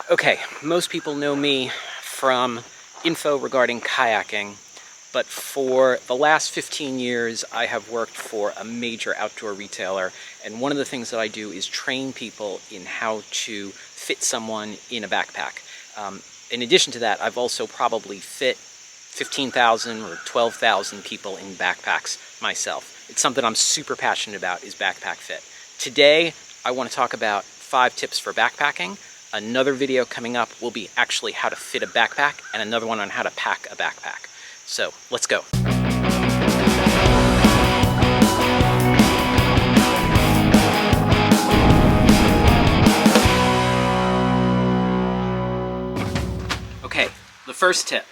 Okay, most people know me from info regarding kayaking, but for the last 15 years I have worked for a major outdoor retailer, and one of the things that I do is train people in how to fit someone in a backpack. In addition to that, I've also probably fit 15,000 or 12,000 people in backpacks myself. It's something I'm super passionate about, is backpack fit. Today I want to talk about 5 tips for backpacking. Another video coming up will be actually how to fit a backpack, and another one on how to pack a backpack. So let's go. Okay, the first tip.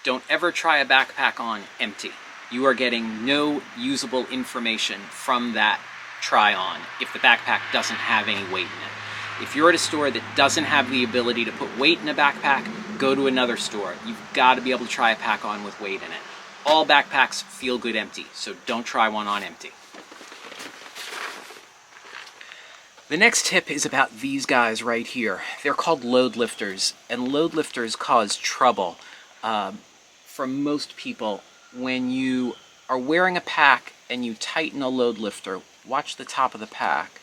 Don't ever try a backpack on empty. You are getting no usable information from that try on if the backpack doesn't have any weight in it. If you're at a store that doesn't have the ability to put weight in a backpack, go to another store. You've got to be able to try a pack on with weight in it. All backpacks feel good empty, so don't try one on empty. The next tip is about these guys right here. They're called load lifters, and load lifters cause trouble for most people. When you are wearing a pack and you tighten a load lifter, watch the top of the pack.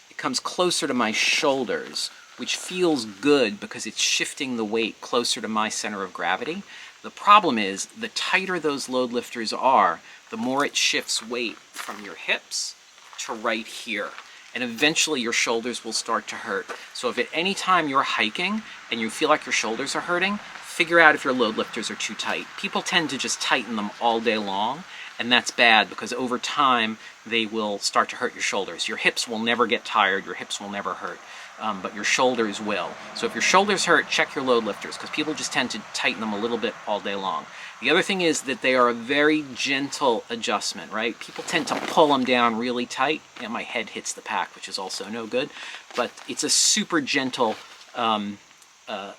It comes closer to my shoulders, which feels good because it's shifting the weight closer to my center of gravity. The problem is, the tighter those load lifters are, the more it shifts weight from your hips to right here. And eventually your shoulders will start to hurt. So if at any time you're hiking and you feel like your shoulders are hurting, figure out if your load lifters are too tight. People tend to just tighten them all day long, and that's bad because over time they will start to hurt your shoulders. Your hips will never get tired, your hips will never hurt, but your shoulders will. So if your shoulders hurt, check your load lifters, because people just tend to tighten them a little bit all day long. The other thing is that they are a very gentle adjustment, right? People tend to pull them down really tight, and my head hits the pack, which is also no good, but it's a super gentle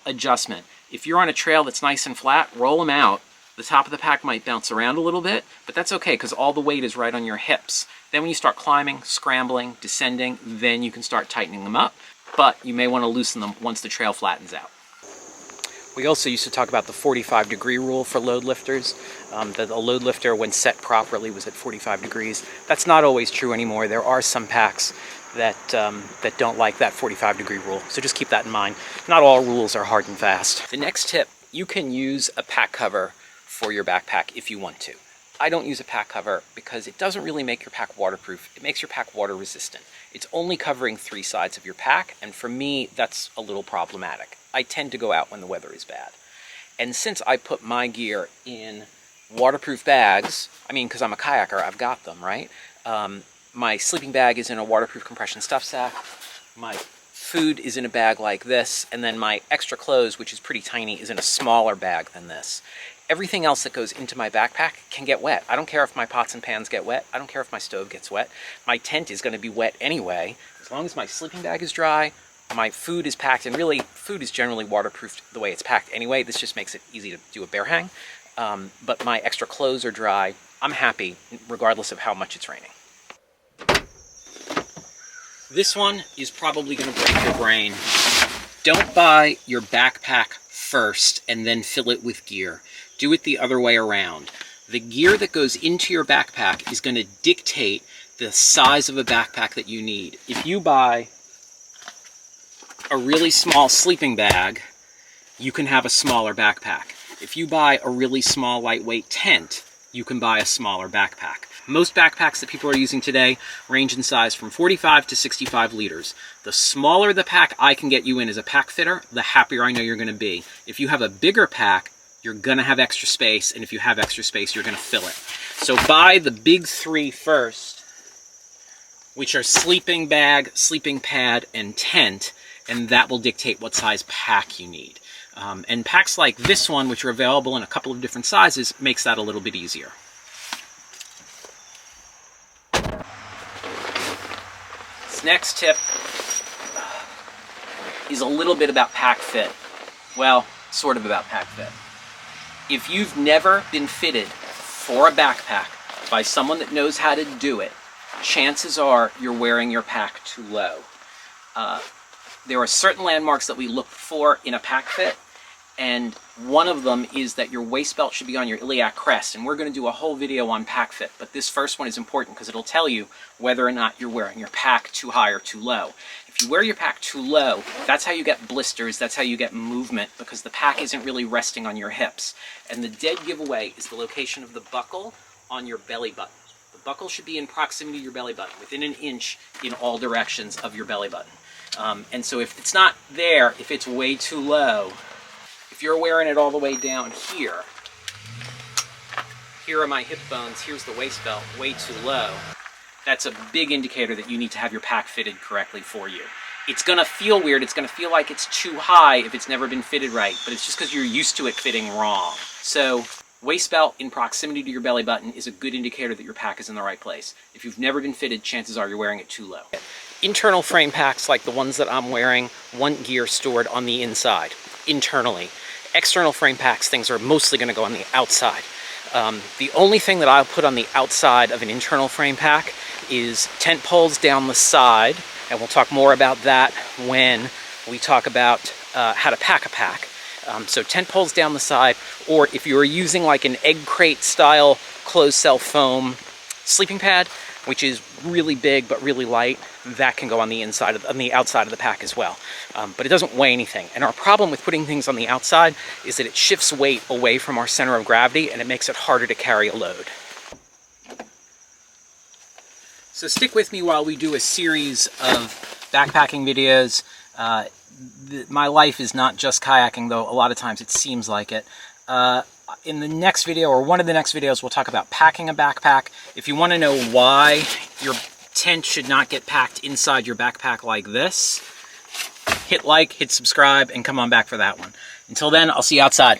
adjustment. If you're on a trail that's nice and flat, roll them out. The top of the pack might bounce around a little bit, but that's okay because all the weight is right on your hips. Then when you start climbing, scrambling, descending, then you can start tightening them up, but you may want to loosen them once the trail flattens out. We also used to talk about the 45-degree rule for load lifters, that a load lifter, when set properly, was at 45 degrees. That's not always true anymore. There are some packs that don't like that 45-degree rule, so just keep that in mind. Not all rules are hard and fast. The next tip, you can use a pack cover for your backpack if you want to. I don't use a pack cover because it doesn't really make your pack waterproof. It makes your pack water resistant. It's only covering 3 sides of your pack, and for me, that's a little problematic. I tend to go out when the weather is bad. And since I put my gear in waterproof bags, I mean, because I'm a kayaker, I've got them, right? My sleeping bag is in a waterproof compression stuff sack. My food is in a bag like this, and then my extra clothes, which is pretty tiny, is in a smaller bag than this. Everything else that goes into my backpack can get wet. I don't care if my pots and pans get wet. I don't care if my stove gets wet. My tent is going to be wet anyway. As long as my sleeping bag is dry, my food is packed, and really, food is generally waterproofed the way it's packed anyway. This just makes it easy to do a bear hang. But my extra clothes are dry. I'm happy, regardless of how much it's raining. This one is probably going to break your brain. Don't buy your backpack first and then fill it with gear. Do it the other way around. The gear that goes into your backpack is going to dictate the size of a backpack that you need. If you buy a really small sleeping bag, you can have a smaller backpack. If you buy a really small lightweight tent, you can buy a smaller backpack. Most backpacks that people are using today range in size from 45 to 65 liters. The smaller the pack I can get you in as a pack fitter, the happier I know you're going to be. If you have a bigger pack, you're going to have extra space, and if you have extra space, you're going to fill it. So buy the big 3 first, which are sleeping bag, sleeping pad, and tent, and that will dictate what size pack you need. And packs like this one, which are available in a couple of different sizes, makes that a little bit easier. This next tip is a little bit about pack fit. Well, sort of about pack fit. If you've never been fitted for a backpack by someone that knows how to do it, chances are you're wearing your pack too low. there are certain landmarks that we look for in a pack fit, and one of them is that your waist belt should be on your iliac crest, and we're going to do a whole video on pack fit, but this first one is important because it'll tell you whether or not you're wearing your pack too high or too low. If you wear your pack too low, that's how you get blisters, that's how you get movement, because the pack isn't really resting on your hips. And the dead giveaway is the location of the buckle on your belly button. The buckle should be in proximity to your belly button, within an inch in all directions of your belly button. And so if it's not there, if it's way too low, if you're wearing it all the way down here, here are my hip bones, here's the waist belt, way too low, that's a big indicator that you need to have your pack fitted correctly for you. It's going to feel weird, it's going to feel like it's too high if it's never been fitted right, but it's just because you're used to it fitting wrong. So waist belt in proximity to your belly button is a good indicator that your pack is in the right place. If you've never been fitted, chances are you're wearing it too low. Internal frame packs like the ones that I'm wearing want gear stored on the inside, internally. External frame packs, things are mostly going to go on the outside. The only thing that I'll put on the outside of an internal frame pack is tent poles down the side, and we'll talk more about that when we talk about how to pack a pack. So tent poles down the side, or if you're using like an egg crate style closed cell foam sleeping pad, which is really big but really light, that can go on the inside on the outside of the pack as well. But it doesn't weigh anything. And our problem with putting things on the outside is that it shifts weight away from our center of gravity, and it makes it harder to carry a load. So stick with me while we do a series of backpacking videos. My life is not just kayaking, though a lot of times it seems like it. In the next video, or one of the next videos, we'll talk about packing a backpack. If you want to know why your tent should not get packed inside your backpack like this, hit like, hit subscribe, and come on back for that one. Until then, I'll see you outside.